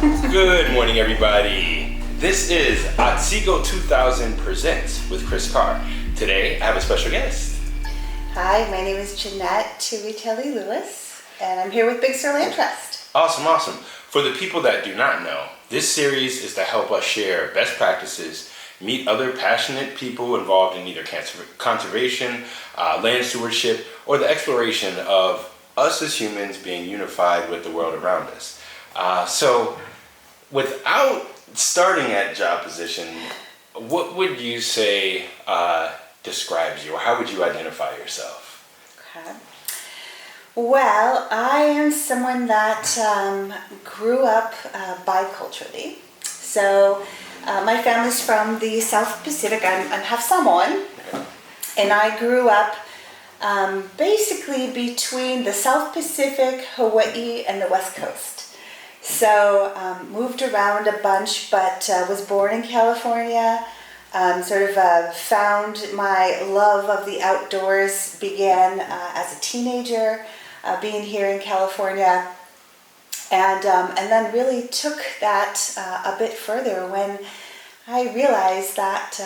Good morning, everybody. This is Otsego 2000 Presents with Chris Carr. Today, I have a special guest. Hi, my name is Jeannette Tuitele-Lewis, and I'm here with Big Sur Land Trust. Awesome. For the people that do not know, this series is to help us share best practices, meet other passionate people involved in either conservation, land stewardship, or the exploration of us as humans being unified with the world around us. So, without starting at job position, what would you say describes you, or how would you identify yourself? Okay. Well, I am someone that grew up biculturally. So, my family's from the South Pacific. I'm half Samoan, and I grew up basically between the South Pacific, Hawaii, and the West Coast. So moved around a bunch, but was born in California. Found my love of the outdoors began as a teenager, being here in California, and then really took that a bit further when I realized that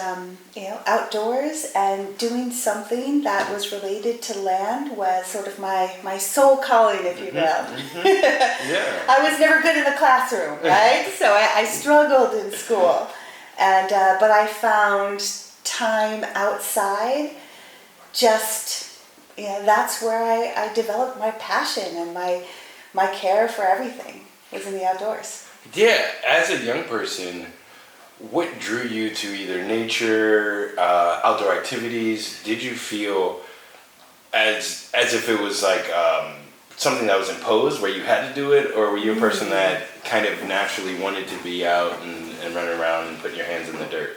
outdoors and doing something that was related to land was sort of my soul calling, if you will. Yeah. I was never good in the classroom, right? So I struggled in school, and but I found time outside. That's where I developed my passion, and my care for everything was in the outdoors. Yeah, as a young person, what drew you to either nature, outdoor activities? Did you feel as if it was like something that was imposed where you had to do it, or were you a person that kind of naturally wanted to be out and run around and put your hands in the dirt?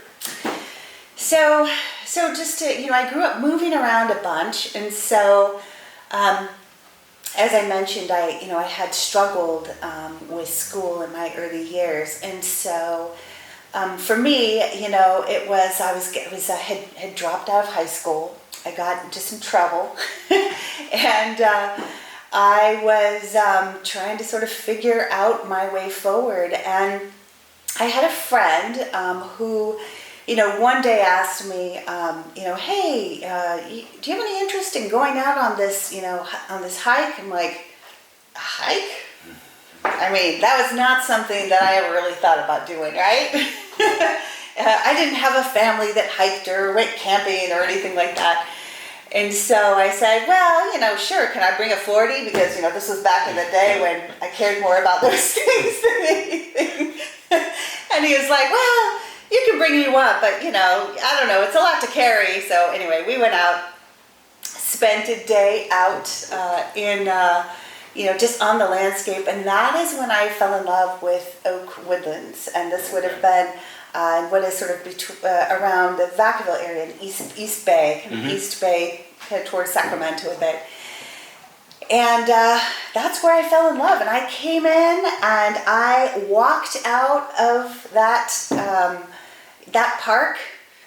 So just to, I grew up moving around a bunch, and so as I mentioned, I had struggled with school in my early years, and so for me, it was I had dropped out of high school. I got into some trouble, and I was trying to sort of figure out my way forward. And I had a friend who, one day asked me, hey, do you have any interest in going out on this, on this hike? I'm like, a hike? I mean, that was not something that I ever really thought about doing, right? I didn't have a family that hiked or went camping or anything like that. And so I said, well, sure, can I bring a 40? Because, this was back in the day when I cared more about those things than anything. And he was like, well, you can bring you up, but, I don't know, it's a lot to carry. So anyway, we went out, spent a day out just on the landscape, and that is when I fell in love with oak woodlands, and this would have been what is sort of around the Vacaville area in East Bay, East Bay, kind of towards Sacramento a bit. And that's where I fell in love, and I came in and I walked out of that park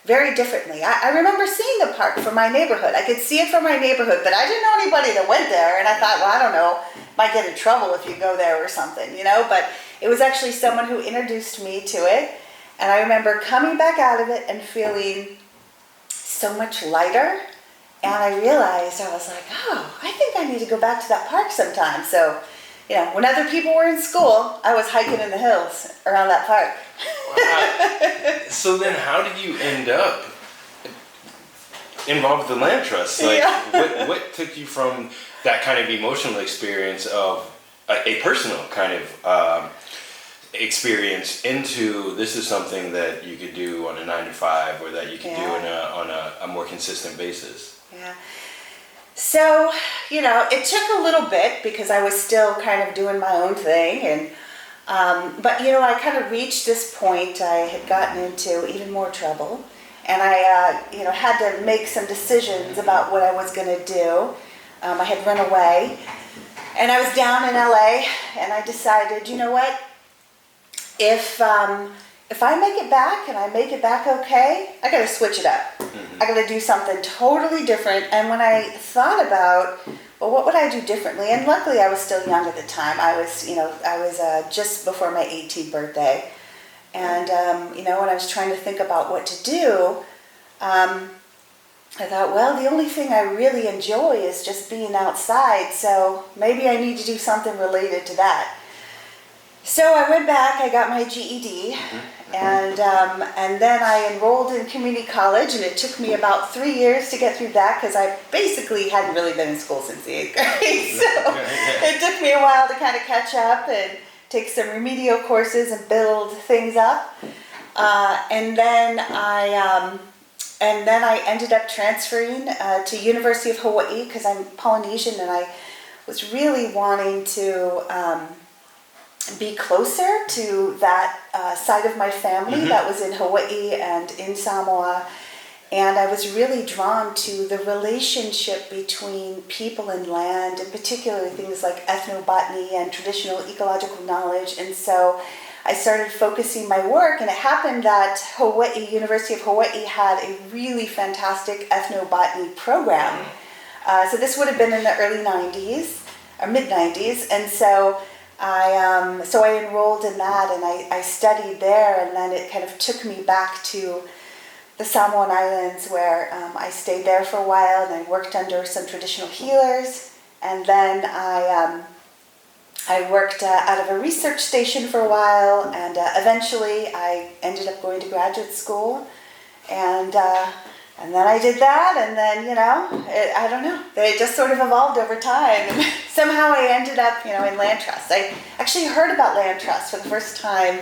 very differently. I remember seeing the park from my neighborhood. I could see it from my neighborhood, but I didn't know anybody that went there. And I thought, well, I don't know, might get in trouble if you go there or something, But it was actually someone who introduced me to it. And I remember coming back out of it and feeling so much lighter. And I realized, I was like, oh, I think I need to go back to that park sometime. So, when other people were in school, I was hiking in the hills around that park. Wow. So then how did you end up involved with the land trust? What took you from that kind of emotional experience of a personal kind of experience into this is something that you could do on a 9-to-5 or that you could do on a more consistent basis? Yeah. So, it took a little bit because I was still kind of doing my own thing, and but I kind of reached this point. I had gotten into even more trouble, and I had to make some decisions about what I was going to do. I had run away, and I was down in LA, and I decided, what? If if I make it back and I make it back okay, I gotta switch it up. I gotta do something totally different. And when I thought about, well, what would I do differently? And luckily I was still young at the time. I was just before my 18th birthday. And, when I was trying to think about what to do, I thought, well, the only thing I really enjoy is just being outside. So maybe I need to do something related to that. So I went back, I got my GED, and then I enrolled in community college, and it took me about 3 years to get through that because I basically hadn't really been in school since the 8th grade. So it took me a while to kind of catch up and take some remedial courses and build things up. And then I ended up transferring to University of Hawaii because I'm Polynesian, and I was really wanting to be closer to that side of my family that was in Hawaii and in Samoa. And I was really drawn to the relationship between people and land, and particularly things like ethnobotany and traditional ecological knowledge. And so I started focusing my work, and it happened that University of Hawaii had a really fantastic ethnobotany program. So this would have been in the early 90s, or mid-90s, and so I enrolled in that, and I studied there, and then it kind of took me back to the Samoan Islands, where I stayed there for a while, and I worked under some traditional healers, and then I worked out of a research station for a while, and eventually I ended up going to graduate school, and then I did that, and then, I don't know, it just sort of evolved over time, and somehow I ended up, in land trust. I actually heard about land trust for the first time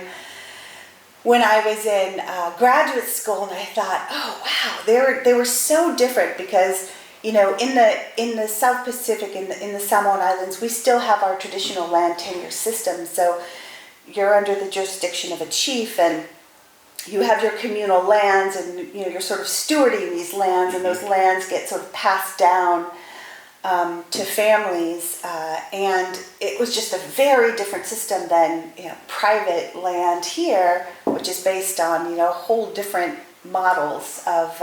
when I was in graduate school, and I thought, oh wow, they were so different because in the South Pacific, in the Samoan Islands, we still have our traditional land tenure system. So you're under the jurisdiction of a chief, and you have your communal lands, and you're sort of stewarding these lands, and those lands get sort of passed down to families, and it was just a very different system than private land here, which is based on whole different models of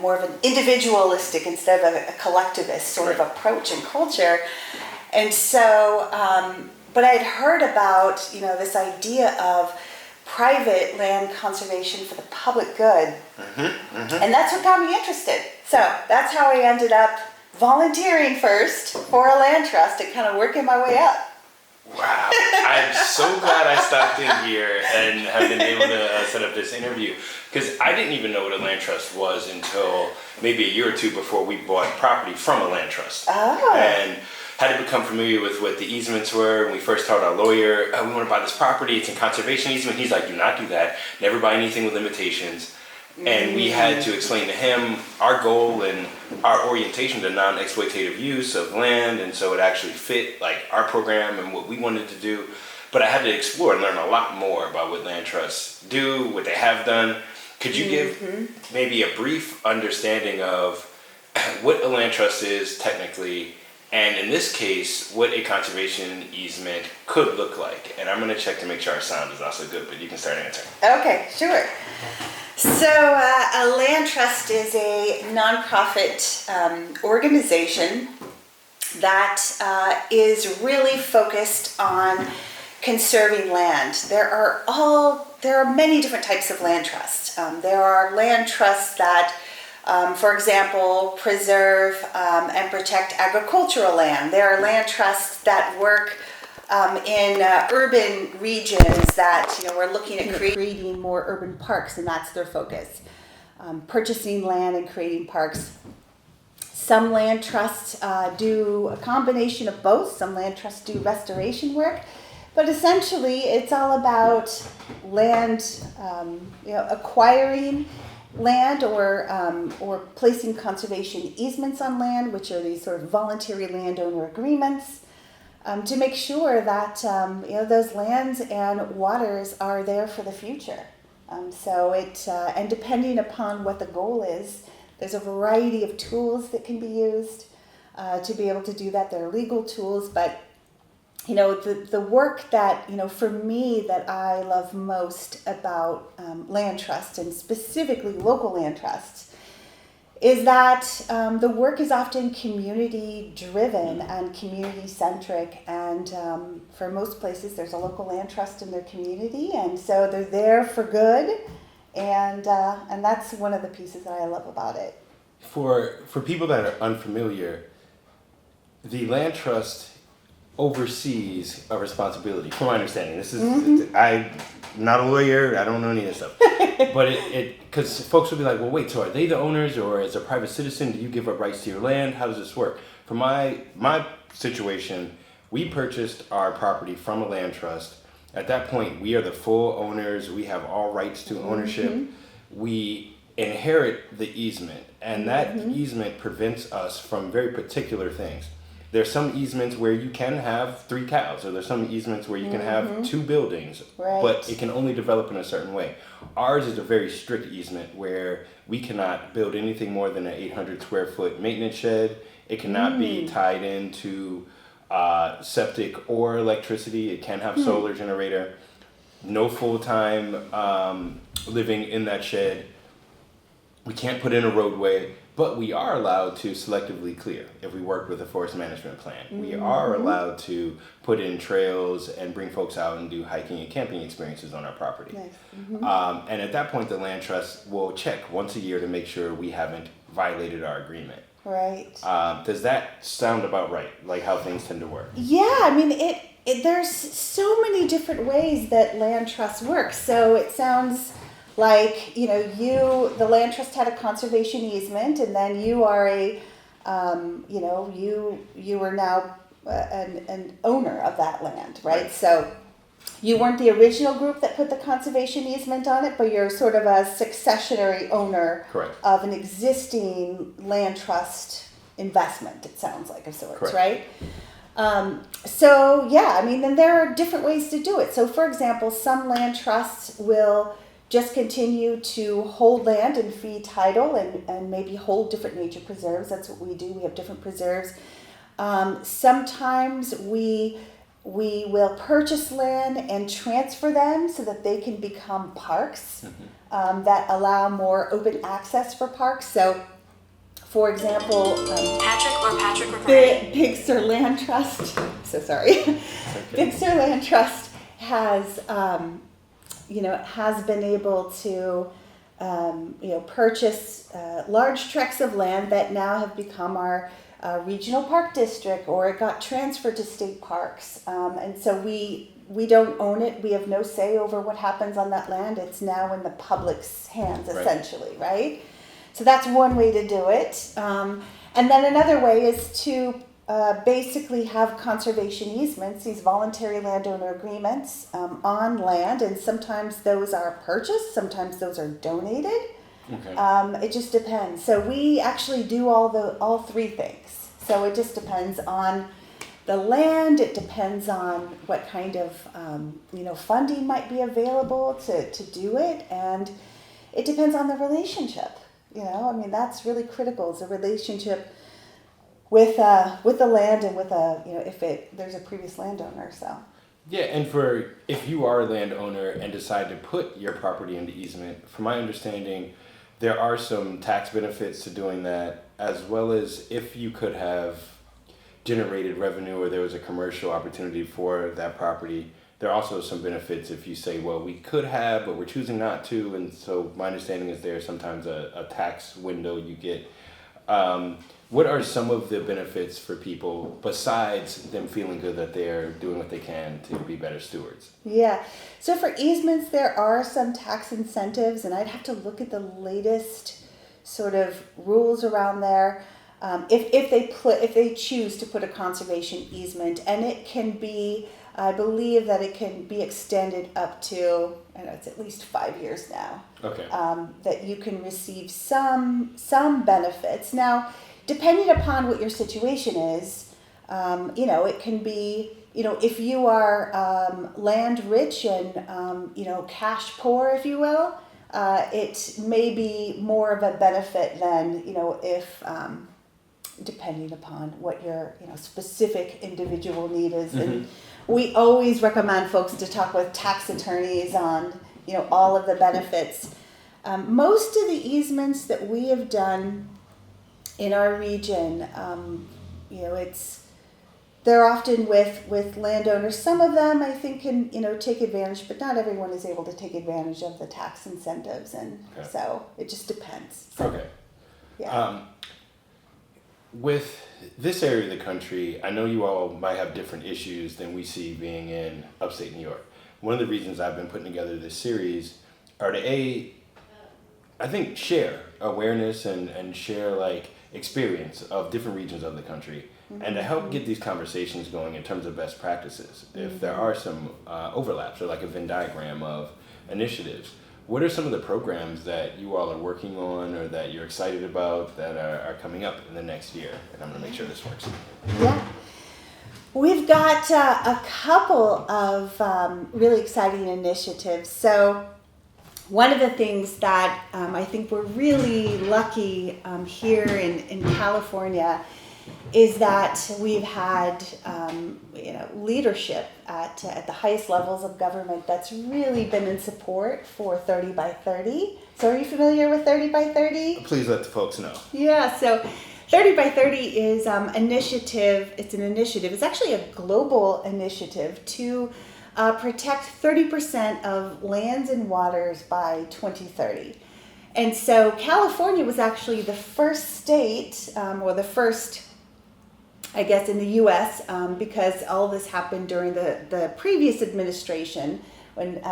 more of an individualistic instead of a collectivist sort of approach and culture. And so, but I'd heard about this idea of private land conservation for the public good, and that's what got me interested. So that's how I ended up volunteering first for a land trust and kind of working my way up. Wow, I'm so glad I stopped in here and have been able to set up this interview, because I didn't even know what a land trust was until maybe a year or two before we bought property from a land trust. And had to become familiar with what the easements were. When we first told our lawyer, we want to buy this property, it's in conservation easement. He's like, do not do that. Never buy anything with limitations. And we had to explain to him our goal and our orientation to non-exploitative use of land, and so it actually fit like our program and what we wanted to do. But I had to explore and learn a lot more about what land trusts do, what they have done. Could you give maybe a brief understanding of what a land trust is technically, and in this case, what a conservation easement could look like? And I'm going to check to make sure our sound is also good, but you can start answering. Okay, sure. So a land trust is a nonprofit organization that is really focused on conserving land. There are many different types of land trusts. There are land trusts that, for example, preserve and protect agricultural land. There are land trusts that work in urban regions that we're looking at creating more urban parks, and that's their focus. Purchasing land and creating parks. Some land trusts do a combination of both. Some land trusts do restoration work, but essentially it's all about land, acquiring land or placing conservation easements on land, which are these sort of voluntary landowner agreements. To make sure that those lands and waters are there for the future. And depending upon what the goal is, there's a variety of tools that can be used to be able to do that. There are legal tools, but the work that, for me that I love most about land trusts, and specifically local land trusts, is that the work is often community driven and community centric, and for most places there's a local land trust in their community, and so they're there for good, and that's one of the pieces that I love about it. For people that are unfamiliar, the land trust oversees a responsibility. From my understanding, this is I'm not a lawyer. I don't know any of this stuff, but it because folks will be like, well, wait, so are they the owners, or as a private citizen, do you give up rights to your land? How does this work? For my situation, we purchased our property from a land trust. At that point, we are the full owners. We have all rights to ownership. We inherit the easement, and that easement prevents us from very particular things. There's some easements where you can have 3 cows, or there's some easements where you can have 2 buildings, but it can only develop in a certain way. Ours is a very strict easement where we cannot build anything more than an 800 square foot maintenance shed. It cannot be tied into septic or electricity. It can't have solar generator. No full-time living in that shed. We can't put in a roadway, but we are allowed to selectively clear if we work with a forest management plan. We are allowed to put in trails and bring folks out and do hiking and camping experiences on our property. Nice. And at that point, the land trust will check once a year to make sure we haven't violated our agreement. Right. Does that sound about right? Like how things tend to work? Yeah, I mean, there's so many different ways that land trusts work. So it sounds like, the land trust had a conservation easement, and then you are you are now an owner of that land, right? So you weren't the original group that put the conservation easement on it, but you're sort of a successionary owner of an existing land trust investment, it sounds like, of sorts, right? Then there are different ways to do it. So for example, some land trusts will just continue to hold land and fee title, and maybe hold different nature preserves. That's what we do. We have different preserves. Sometimes we will purchase land and transfer them so that they can become parks that allow more open access for parks. So, for example, Big Sur Land Trust. So sorry, Big Sur Land Trust has has been able to purchase large tracts of land that now have become our regional park district, or it got transferred to state parks, and so we don't own it. We have no say over what happens on that land. It's now in the public's hands, essentially, right? So that's one way to do it. And then another way is to basically have conservation easements, these voluntary landowner agreements on land, and sometimes those are purchased, sometimes those are donated. It just depends. So we actually do all 3 things. So it just depends on the land. It depends on what kind of funding might be available to do it, and it depends on the relationship. That's really critical. Is a relationship with the land and with if there's a previous landowner. So yeah, and if you are a landowner and decide to put your property into easement, from my understanding, there are some tax benefits to doing that, as well as if you could have generated revenue or there was a commercial opportunity for that property. There are also some benefits if you say, well, we could have, but we're choosing not to. And so my understanding is there's sometimes a tax window you get. What are some of the benefits for people besides them feeling good that they're doing what they can to be better stewards? Yeah. So for easements, there are some tax incentives, and I'd have to look at the latest sort of rules around there. If they choose to put a conservation easement, and it can be, I believe that it can be extended up to, it's at least 5 years now. Okay. That you can receive some benefits. Now, depending upon what your situation is, it can be, if you are land rich and, cash poor, if you will, it may be more of a benefit than, if, depending upon what your, specific individual need is and we always recommend folks to talk with tax attorneys on, all of the benefits. Most of the easements that we have done in our region, they're often with landowners. Some of them I think can, take advantage, but not everyone is able to take advantage of the tax incentives, and so it just depends. So, Okay. Yeah. With this area of the country, I know you all might have different issues than we see being in upstate New York. One of the reasons I've been putting together this series are to I think share awareness and share experience of different regions of the country, and to help get these conversations going in terms of best practices. If there are some overlaps or a Venn diagram of initiatives, what are some of the programs that you all are working on or that you're excited about that are coming up in the next year? And I'm going to make sure this works. Yeah. We've got a couple of really exciting initiatives. So one of the things that I think we're really lucky here in California is that we've had leadership at the highest levels of government that's really been in support for 30 by 30. So are you familiar with 30 by 30? Please let the folks know. Yeah, so 30 by 30 is initiative. It's an initiative. It's actually a global initiative to protect 30% of lands and waters by 2030. And so California was actually the first state, or the first, I guess, in the U.S., because all this happened during the previous administration when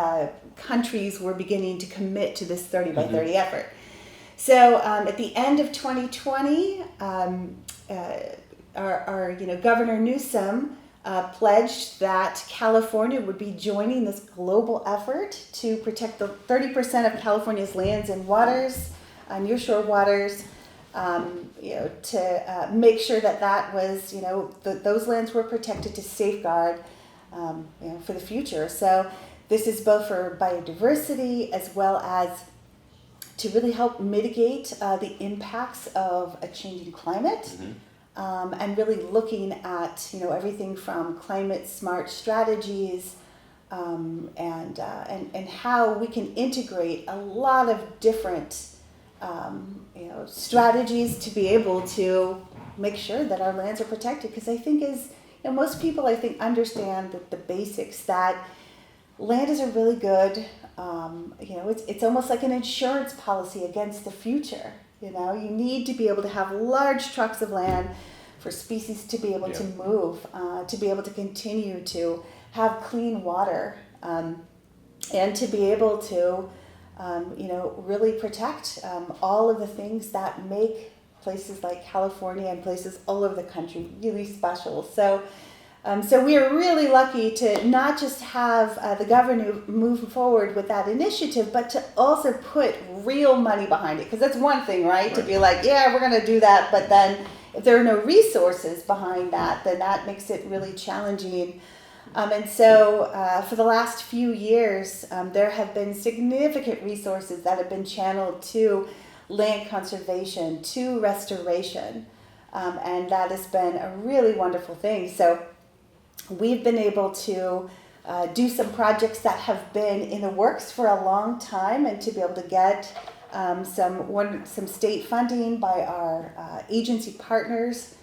countries were beginning to commit to this 30 by 30 effort. So at the end of 2020, our Governor Newsom pledged that California would be joining this global effort to protect the 30% of California's lands and waters, nearshore waters, to make sure that was, those lands were protected to safeguard, for the future. So this is both for biodiversity as well as to really help mitigate the impacts of a changing climate. And really looking at everything from climate smart strategies and how we can integrate a lot of different strategies to be able to make sure that our lands are protected. Because I think most people understand the basics that land is a really good it's almost like an insurance policy against the future. You need to be able to have large tracts of land for species to be able to move, to be able to continue to have clean water, and to be able to, really protect all of the things that make places like California and places all over the country really special. So we are really lucky to not just have the governor move forward with that initiative, but to also put real money behind it. Because that's one thing, right? To be like, yeah, we're going to do that. But then if there are no resources behind that, then that makes it really challenging. And so for the last few years, there have been significant resources that have been channeled to land conservation, to restoration. And that has been a really wonderful thing. So we've been able to do some projects that have been in the works for a long time, and to be able to get some state funding by our agency partners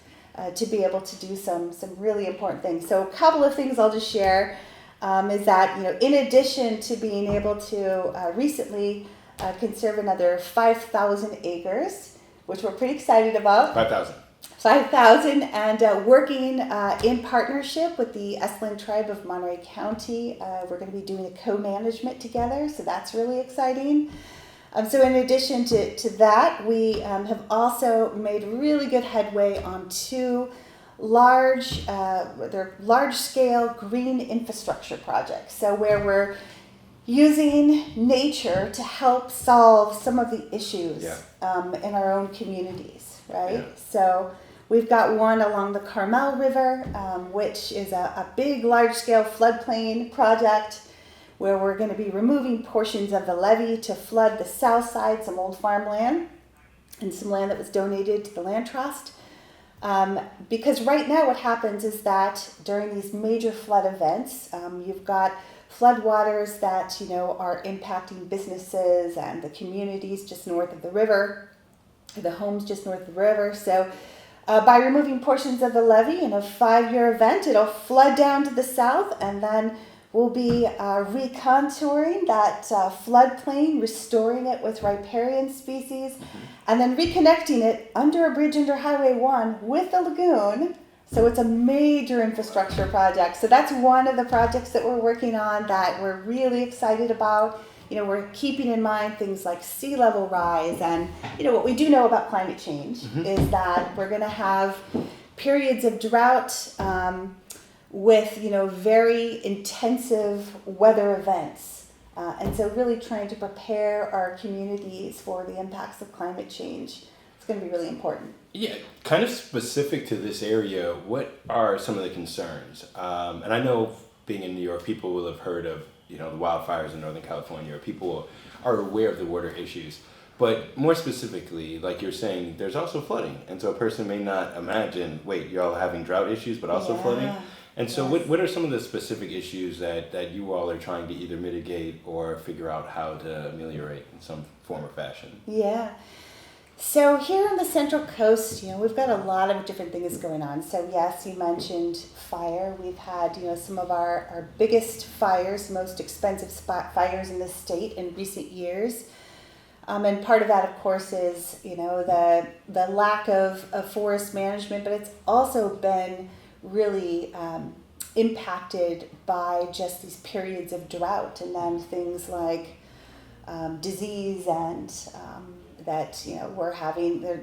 to be able to do some really important things. So a couple of things I'll just share is that in addition to being able to recently conserve another 5,000 acres, which we're pretty excited about. 5,000, and working in partnership with the Estland tribe of Monterey County. We're going to be doing a co-management together, so that's really exciting. So in addition to that, we have also made really good headway on two large-scale green infrastructure projects. So where we're using nature to help solve some of the issues in our own communities, right? Yeah. So we've got one along the Carmel River, which is a big, large-scale floodplain project where we're going to be removing portions of the levee to flood the south side, some old farmland, and some land that was donated to the land trust. Because right now what happens is that during these major flood events, you've got floodwaters that, are impacting businesses and the communities just north of the river, the homes just north of the river. So by removing portions of the levee in a 5-year event, it'll flood down to the south, and then we'll be recontouring that floodplain, restoring it with riparian species, and then reconnecting it under a bridge under Highway 1 with the lagoon. So it's a major infrastructure project. So that's one of the projects that we're working on that we're really excited about. We're keeping in mind things like sea level rise, and what we do know about climate change is that we're going to have periods of drought with very intensive weather events, and so really trying to prepare our communities for the impacts of climate change. It's going to be really important. Yeah, kind of specific to this area, what are some of the concerns? And I know being in New York, people will have heard of the wildfires in Northern California, or people are aware of the water issues. But more specifically, like you're saying, there's also flooding. And so a person may not imagine, wait, you're all having drought issues, but also flooding? And so what are some of the specific issues that you all are trying to either mitigate or figure out how to ameliorate in some form or fashion? Yeah. So here on the Central Coast, we've got a lot of different things going on. So yes, you mentioned fire. We've had, some of our biggest fires, most expensive fires in the state in recent years. And part of that, of course, is, the lack of forest management, but it's also been really impacted by just these periods of drought, and then things like disease and that we're having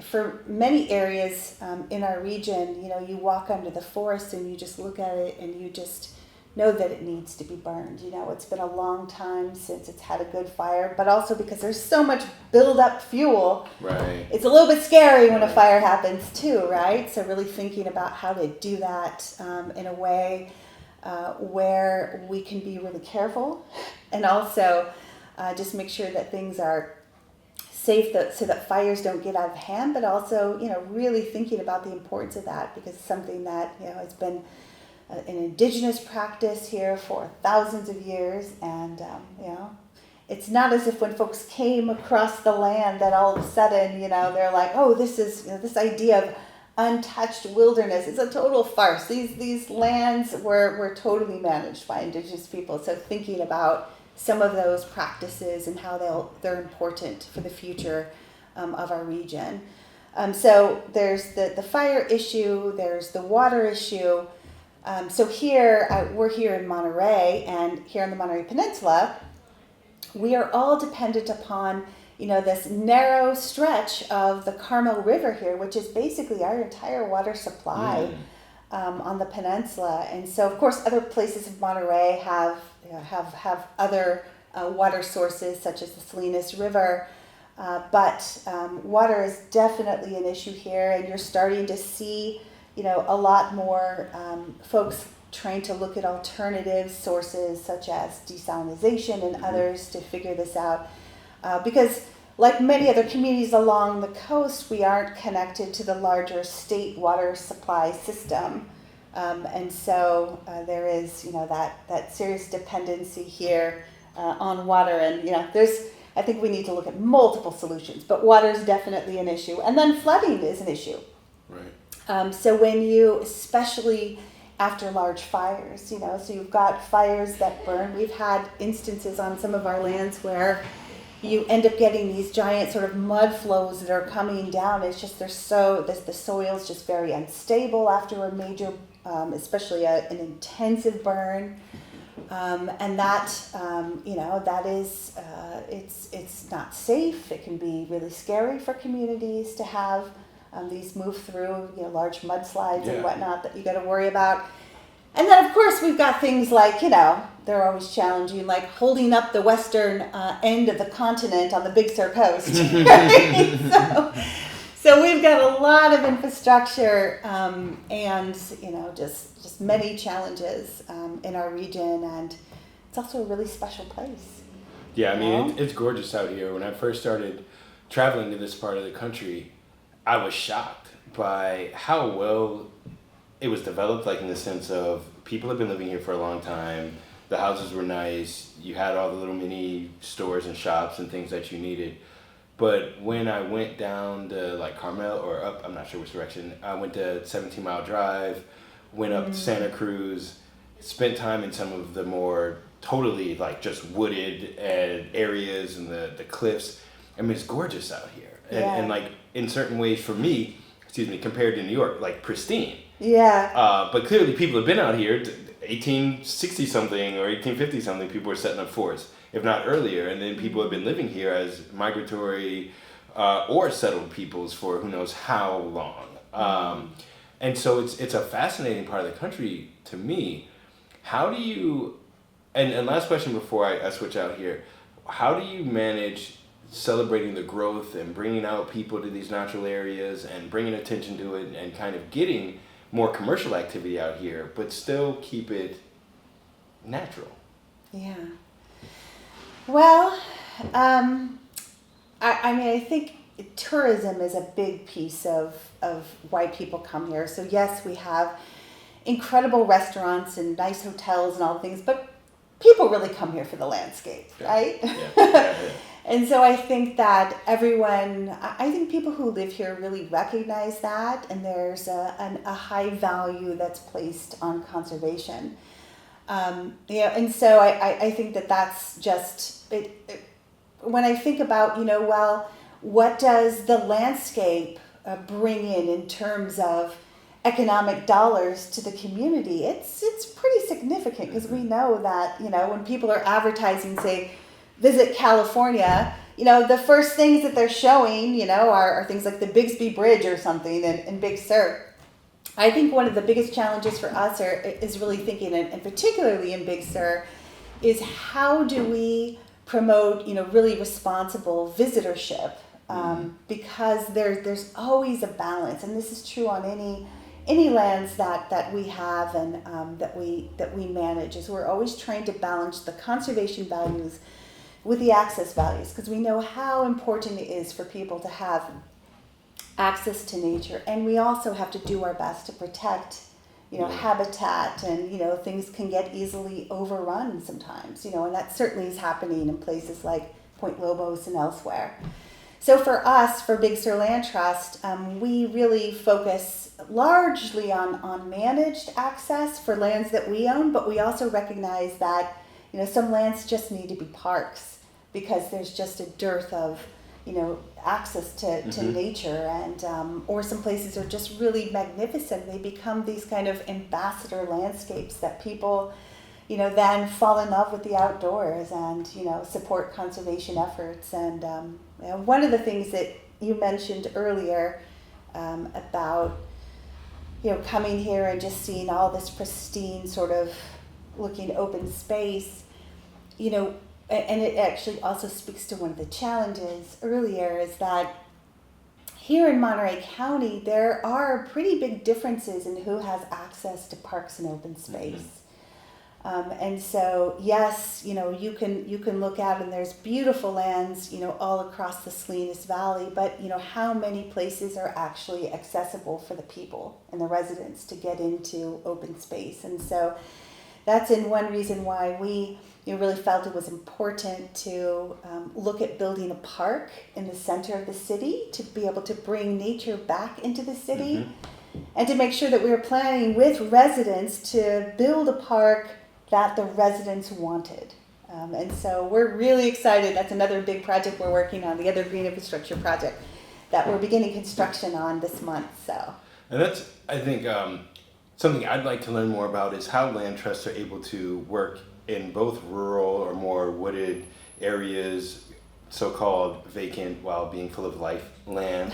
for many areas in our region. You walk under the forest and you just look at it and you just know that it needs to be burned. It's been a long time since it's had a good fire, but also because there's so much build-up fuel. Right. It's a little bit scary when a fire happens too, right? So really thinking about how to do that in a way where we can be really careful, and also just make sure that things are safe so that fires don't get out of hand, but also, really thinking about the importance of that, because it's something that, has been an indigenous practice here for thousands of years. And, it's not as if when folks came across the land that all of a sudden, they're like, oh, this is, this idea of untouched wilderness. It's a total farce. These lands were totally managed by indigenous people. So thinking about some of those practices and how they're important for the future of our region. So there's the fire issue, there's the water issue. So here, we're here in Monterey, and here on the Monterey Peninsula, we are all dependent upon, this narrow stretch of the Carmel River here, which is basically our entire water supply on the peninsula. And so, of course, other places of Monterey have other water sources, such as the Salinas River, but water is definitely an issue here, and you're starting to see, a lot more folks trying to look at alternative sources such as desalination and others to figure this out, because like many other communities along the coast, we aren't connected to the larger state water supply system. And so there is, that serious dependency here on water. And, I think we need to look at multiple solutions, but water is definitely an issue. And then flooding is an issue. Right. So when especially after large fires, so you've got fires that burn. We've had instances on some of our lands where you end up getting these giant sort of mud flows that are coming down. It's just the soil's just very unstable after a major, especially an intensive burn, and that that is it's not safe. It can be really scary for communities to have these move through large mudslides and whatnot that you got to worry about. And then, of course, we've got things like, they're always challenging, like holding up the western end of the continent on the Big Sur coast. Right? So we've got a lot of infrastructure and, just many challenges in our region. And it's also a really special place. Yeah, I mean, it's gorgeous out here. When I first started traveling to this part of the country, I was shocked by how well it was developed, like in the sense of people have been living here for a long time. The houses were nice. You had all the little mini stores and shops and things that you needed. But when I went down to like Carmel or up, I'm not sure which direction, I went to 17 Mile Drive, went up to Santa Cruz, spent time in some of the more totally like just wooded areas and the cliffs. I mean, it's gorgeous out here. And like in certain ways for me, compared to New York, like pristine. Yeah. But clearly people have been out here, 1860 something or 1850 something, people were setting up forts, if not earlier. And then people have been living here as migratory or settled peoples for who knows how long. And so it's a fascinating part of the country to me. How do you, and last question before I switch out here, how do you manage celebrating the growth and bringing out people to these natural areas and bringing attention to it and kind of getting more commercial activity out here, but still keep it natural? Yeah. Well, I mean, I think tourism is a big piece of why people come here. So yes, we have incredible restaurants and nice hotels and all things, but people really come here for the landscape, right? Yeah. And so I think that I think people who live here really recognize that, and there's a high value that's placed on conservation. And so I think that's just it. When I think about, well, what does the landscape bring in terms of economic dollars to the community? It's pretty significant, because we know that, when people are advertising, say, visit California, the first things that they're showing, are things like the Bixby Bridge or something in Big Sur. I think one of the biggest challenges for us is really thinking, and particularly in Big Sur, is how do we promote, really responsible visitorship, because there's always a balance, and this is true on any lands that we have and that we manage, is we're always trying to balance the conservation values with the access values, because we know how important it is for people to have access to nature, and we also have to do our best to protect, habitat, and things can get easily overrun sometimes, and that certainly is happening in places like Point Lobos and elsewhere. So for us, for Big Sur Land Trust, we really focus largely on managed access for lands that we own, but we also recognize that some lands just need to be parks, because there's just a dearth of access to nature, and or some places are just really magnificent. They become these kind of ambassador landscapes that people then fall in love with the outdoors and support conservation efforts. And one of the things that you mentioned earlier about coming here and just seeing all this pristine sort of looking open space, and it actually also speaks to one of the challenges earlier, is that here in Monterey County, there are pretty big differences in who has access to parks and open space. And so, yes, you can look out and there's beautiful lands, all across the Salinas Valley, but, how many places are actually accessible for the people and the residents to get into open space? And so that's one reason why we really felt it was important to look at building a park in the center of the city to be able to bring nature back into the city, and to make sure that we were planning with residents to build a park that the residents wanted. And so we're really excited. That's another big project we're working on, the other green infrastructure project that we're beginning construction on this month. So, and that's, I think, something I'd like to learn more about is how land trusts are able to work in both rural or more wooded areas, so-called vacant while being full of life land,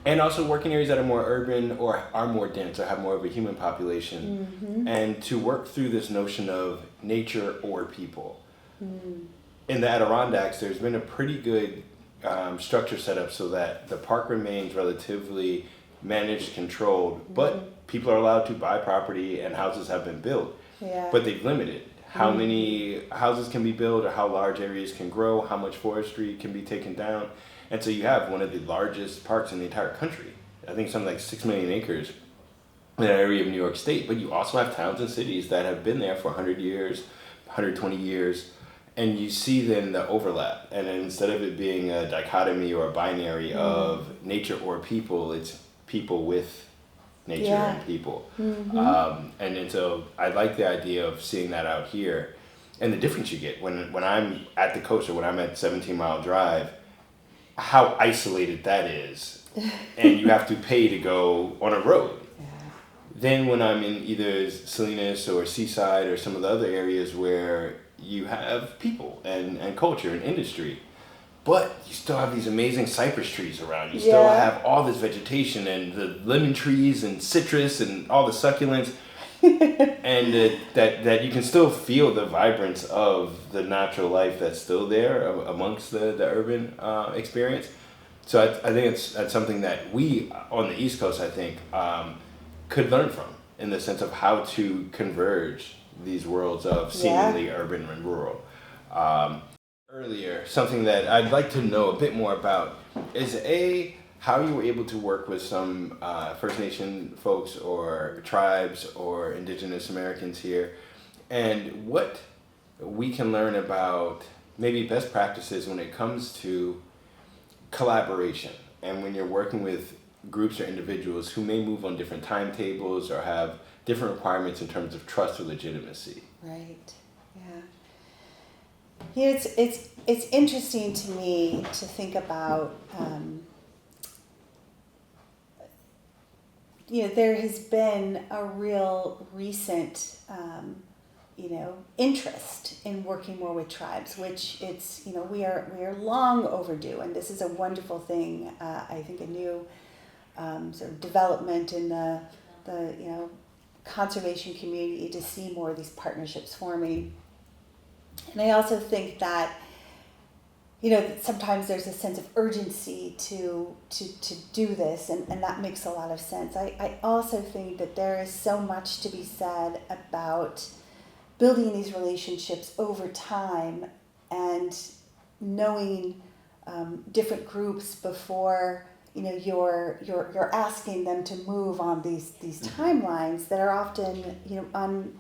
and also work in areas that are more urban or are more dense or have more of a human population, and to work through this notion of nature or people. In the Adirondacks, there's been a pretty good structure set up so that the park remains relatively managed, controlled, but people are allowed to buy property and houses have been built. Yeah. But they've limited how many houses can be built or how large areas can grow, how much forestry can be taken down. And so you have one of the largest parks in the entire country I think something like 6 million acres in that area of New York State, but you also have towns and cities that have been there for 100 years, 120 years, and you see then the overlap. And then instead of it being a dichotomy or a binary of nature or people, it's people with nature and people. And then so I like the idea of seeing that out here and the difference you get when I'm at the coast or when I'm at 17 Mile Drive, how isolated that is. And you have to pay to go on a road. Then when I'm in either Salinas or Seaside or some of the other areas where you have people and culture and industry, but you still have these amazing cypress trees around. You still have all this vegetation and the lemon trees and citrus and all the succulents, and that you can still feel the vibrance of the natural life that's still there amongst the urban experience. So I think that's something that we on the East Coast, I think, could learn from in the sense of how to converge these worlds of seemingly urban and rural. Earlier, something that I'd like to know a bit more about is how you were able to work with some First Nation folks or tribes or indigenous Americans here, and what we can learn about maybe best practices when it comes to collaboration and when you're working with groups or individuals who may move on different timetables or have different requirements in terms of trust or legitimacy. Right. Yeah. It's interesting to me to think about. There has been a real recent, interest in working more with tribes, which we are long overdue, and this is a wonderful thing. I think a new sort of development in the conservation community to see more of these partnerships forming. And I also think that sometimes there's a sense of urgency to do this, and that makes a lot of sense. I also think that there is so much to be said about building these relationships over time and knowing different groups before you're asking them to move on these timelines that are often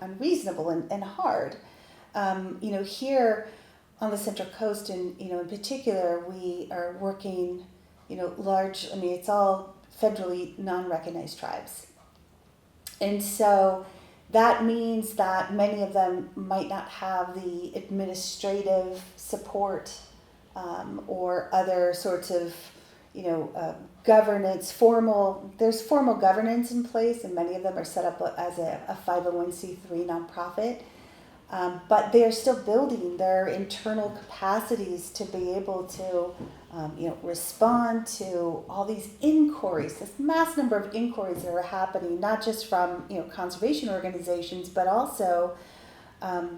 unreasonable and hard. Here on the Central Coast, and in particular, we are working, large. I mean, it's all federally non-recognized tribes, and so that means that many of them might not have the administrative support or other sorts of, governance. There's formal governance in place, and many of them are set up as a 501c3 nonprofit. But they are still building their internal capacities to be able to, respond to all these inquiries, this mass number of inquiries that are happening, not just from, conservation organizations, but also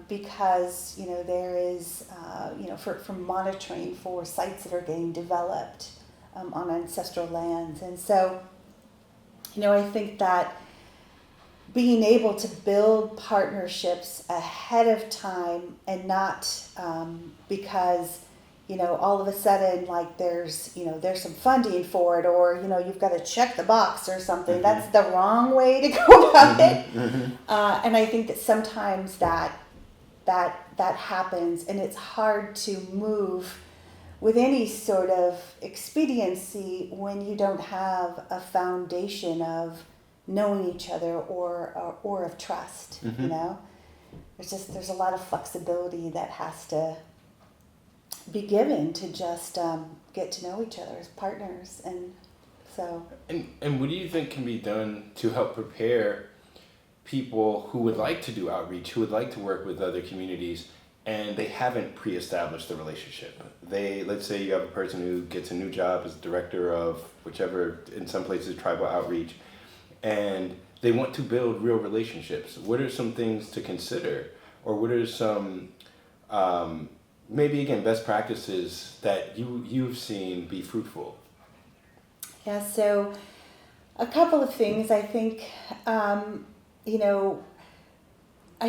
because, there is, for monitoring for sites that are getting developed on ancestral lands. And so, I think that being able to build partnerships ahead of time and not because, all of a sudden, like there's some funding for it, or, you've got to check the box or something. Mm-hmm. That's the wrong way to go about it. Mm-hmm. And I think that sometimes that happens, and it's hard to move with any sort of expediency when you don't have a foundation of knowing each other or of trust. Mm-hmm. There's a lot of flexibility that has to be given to just get to know each other as partners, and so. And what do you think can be done to help prepare people who would like to do outreach, who would like to work with other communities, and they haven't pre-established the relationship? Let's say you have a person who gets a new job as director of whichever, in some places, tribal outreach, and they want to build real relationships. What are some things to consider, or what are some maybe again best practices that you've seen be fruitful? Yeah, so a couple of things. I think I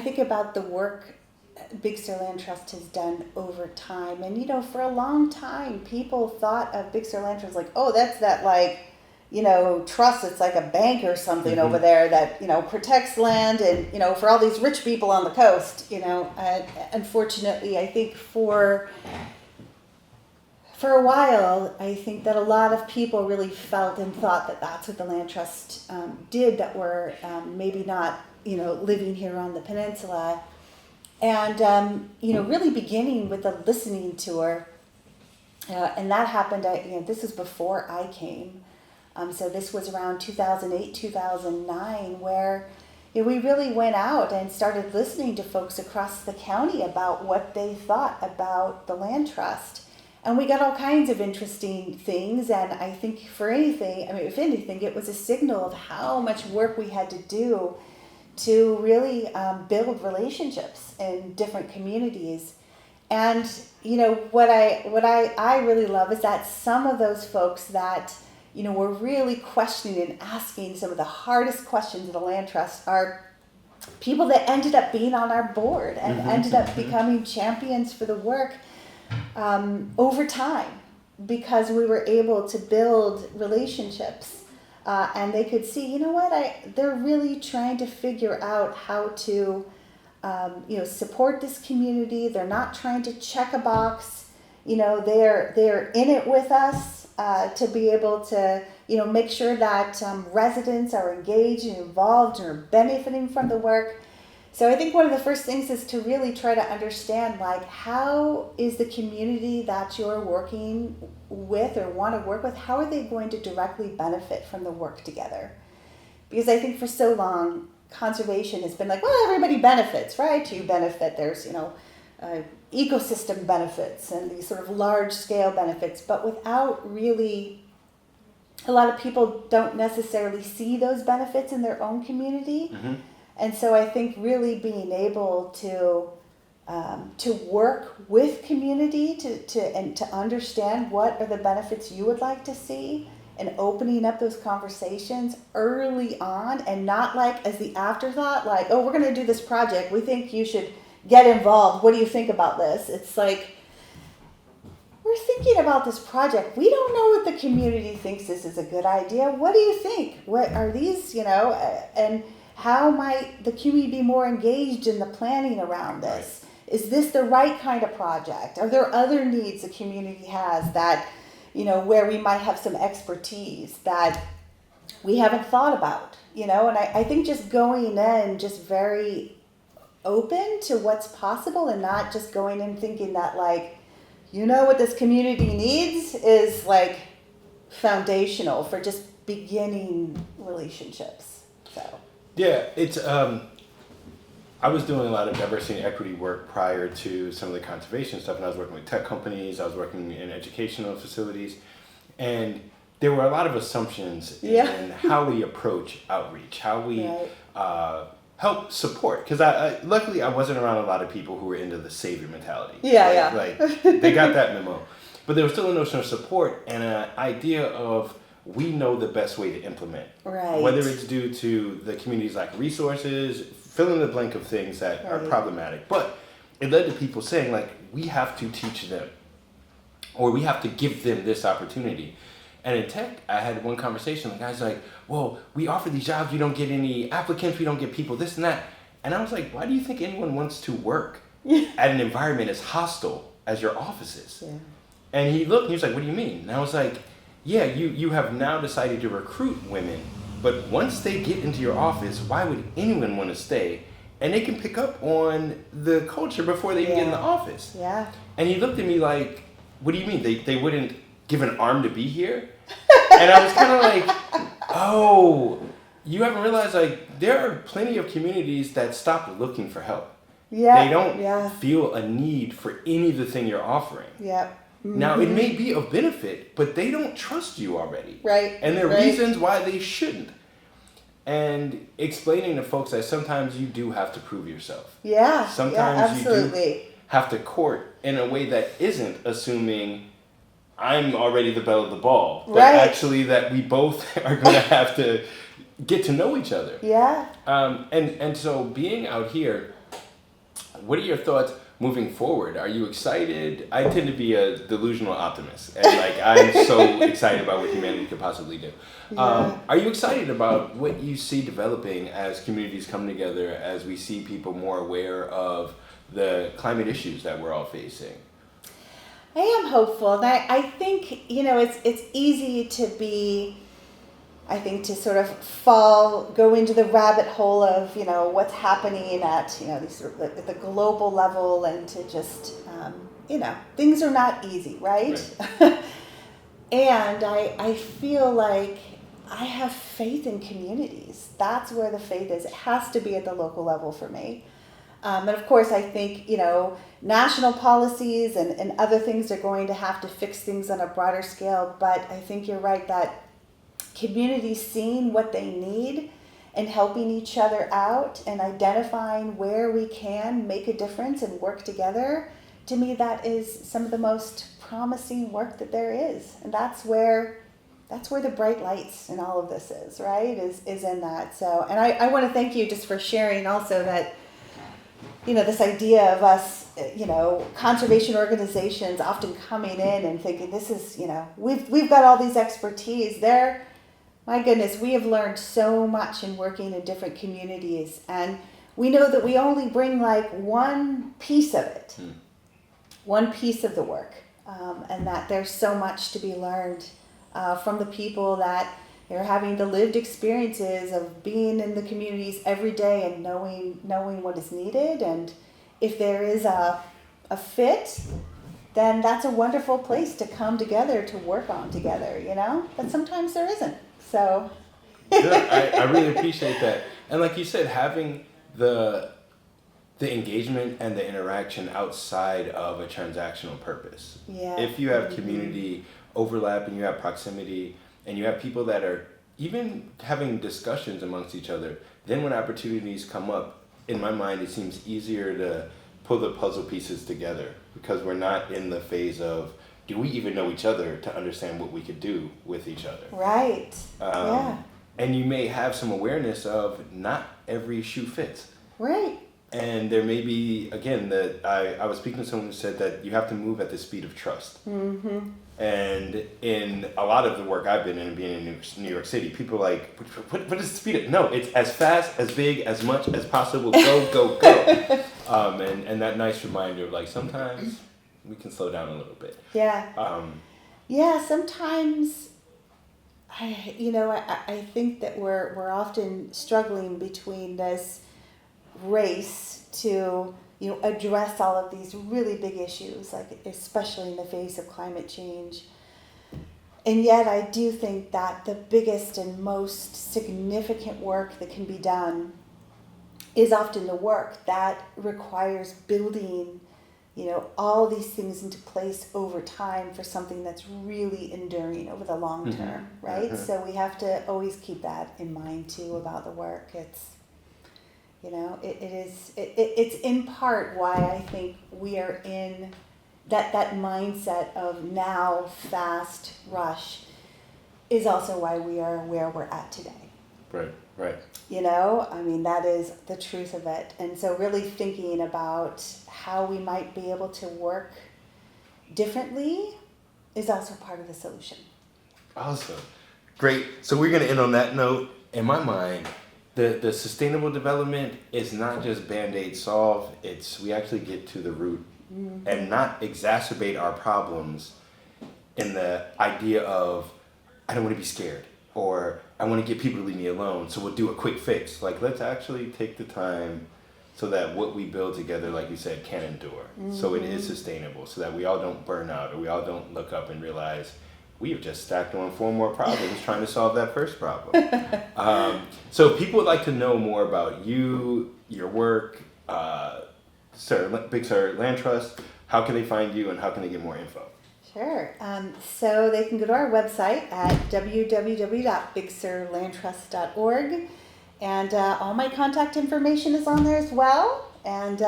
think about the work Big Sur Land Trust has done over time, and for a long time people thought of Big Sur Land Trust like, oh, that's that, like, trust that's like a bank or something over there that, protects land and, for all these rich people on the coast, unfortunately, I think for a while, I think that a lot of people really felt and thought that that's what the land trust did, that were maybe not, living here on the peninsula. And, really beginning with a listening tour. And that happened, this was before I came. So this was around 2008, 2009, where we really went out and started listening to folks across the county about what they thought about the land trust. And we got all kinds of interesting things. And I think if anything, it was a signal of how much work we had to do to really build relationships in different communities. And, what I really love is that some of those folks that, were really questioning and asking some of the hardest questions of the land trust are people that ended up being on our board and ended up becoming champions for the work over time, because we were able to build relationships. And they could see, they're really trying to figure out how to, support this community. They're not trying to check a box. They're in it with us to be able to, make sure that residents are engaged and involved and are benefiting from the work. So I think one of the first things is to really try to understand, how is the community that you're working with or want to work with, how are they going to directly benefit from the work together? Because I think for so long, conservation has been everybody benefits, right? You benefit, there's, ecosystem benefits and these sort of large scale benefits, but without really, a lot of people don't necessarily see those benefits in their own community. And so I think really being able to work with community to understand what are the benefits you would like to see, and opening up those conversations early on, and not as the afterthought, oh, we're going to do this project, we think you should get involved, what do you think about this? It's we're thinking about this project, we don't know what the community thinks this is a good idea, what do you think? What are these, and how might the community be more engaged in the planning around this? Right. Is this the right kind of project? Are there other needs the community has that, where we might have some expertise that we haven't thought about, And I think just going in just very open to what's possible, and not just going in thinking that what this community needs is foundational for just beginning relationships. So. Yeah, it's I was doing a lot of diversity and equity work prior to some of the conservation stuff, and I was working with tech companies, I was working in educational facilities, and there were a lot of assumptions in how we approach outreach, how we help support. Because luckily I wasn't around a lot of people who were into the savior mentality. They got that memo. But there was still a notion of support and an idea of we know the best way to implement. Right. Whether it's due to the community's lack of resources, fill in the blank of things that are problematic. But it led to people saying, we have to teach them, or we have to give them this opportunity. And in tech, I had one conversation, the guy's well, we offer these jobs, we don't get any applicants, we don't get people, this and that. And I was why do you think anyone wants to work at an environment as hostile as your office is? Yeah. And he looked and he was what do you mean? And I was yeah, you have now decided to recruit women, but once they get into your office, why would anyone want to stay? And they can pick up on the culture before they even get in the office. Yeah. And he looked at me what do you mean? They wouldn't give an arm to be here? And I was kind of oh, you haven't realized there are plenty of communities that stop looking for help. Yeah. They don't feel a need for any of the thing you're offering. Yeah. Mm-hmm. Now, it may be of benefit, but they don't trust you already. Right. And there are reasons why they shouldn't. And explaining to folks that sometimes you do have to prove yourself. Yeah. Sometimes you do have to court in a way that isn't assuming I'm already the belle of the ball, but actually that we both are going to have to get to know each other. Yeah. And so being out here, what are your thoughts moving forward? Are you excited? I tend to be a delusional optimist, and like I'm so excited about what humanity could possibly do. Are you excited about what you see developing as communities come together, as we see people more aware of the climate issues that we're all facing? I am hopeful, and I think, it's easy to be, I think, to sort of go into the rabbit hole of, what's happening at, at the global level, and to just, things are not easy, right? And I feel like I have faith in communities. That's where the faith is. It has to be at the local level for me. And of course, I think, national policies and other things are going to have to fix things on a broader scale. But I think you're right that communities seeing what they need and helping each other out and identifying where we can make a difference and work together, to me, that is some of the most promising work that there is. And that's where the bright lights in all of this is, right? Is in that. So, and I want to thank you just for sharing also that, this idea of us, conservation organizations often coming in and thinking this is, we've got all these expertise there. My goodness, we have learned so much in working in different communities, and we know that we only bring like one piece of it, one piece of the work, and that there's so much to be learned from the people that are having the lived experiences of being in the communities every day and knowing what is needed. And if there is a fit, then that's a wonderful place to come together to work on together, But sometimes there isn't. So I really appreciate that. And like you said, having the engagement and the interaction outside of a transactional purpose. Yeah. If you have community overlap and you have proximity and you have people that are even having discussions amongst each other, then when opportunities come up, in my mind, it seems easier to pull the puzzle pieces together, because we're not in the phase of, do we even know each other to understand what we could do with each other? Right. And you may have some awareness of not every shoe fits. Right. And there may be, again, that I was speaking to someone who said that you have to move at the speed of trust. Mm-hmm. And in a lot of the work I've been in, being in New York City, people are like, what is the speed of? No, it's as fast, as big, as much as possible. Go. And that nice reminder of like, sometimes we can slow down a little bit. Yeah. Sometimes I think that we're often struggling between this race to address all of these really big issues, like especially in the face of climate change. And yet I do think that the biggest and most significant work that can be done is often the work that requires building all these things into place over time for something that's really enduring over the long term, right? So we have to always keep that in mind too about the work. It's it's in part why I think we are in that mindset of now fast rush is also why we are where we're at today. Right. That is the truth of it. And so really thinking about how we might be able to work differently is also part of the solution. Awesome. Great. So we're going to end on that note. In my mind, the sustainable development is not just Band-Aid solve. It's we actually get to the root and not exacerbate our problems in the idea of, I don't want to be scared, or I want to get people to leave me alone, so we'll do a quick fix. Like, let's actually take the time so that what we build together, like you said, can endure. So it is sustainable, so that we all don't burn out, or we all don't look up and realize we have just stacked on 4 more problems trying to solve that first problem. So if people would like to know more about you, your work, Big Sur Land Trust, how can they find you and how can they get more info? Sure. So they can go to our website at www.bigsurlandtrust.org, and all my contact information is on there as well. And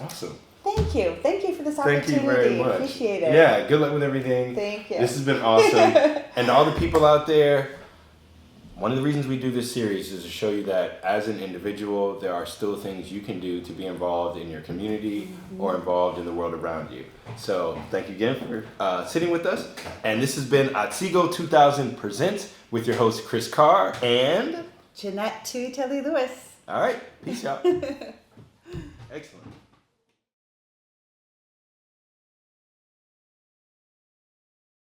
awesome. Thank you for this opportunity. Thank you very much. Appreciate it. Yeah, good luck with everything. Thank you. This has been awesome. And all the people out there, One of the reasons we do this series is to show you that as an individual, there are still things you can do to be involved in your community or involved in the world around you. So thank you again for sitting with us. And this has been Otsego 2000 Presents with your host, Chris Carr and Jeannette Tuitele-Lewis. all right, peace out. Excellent.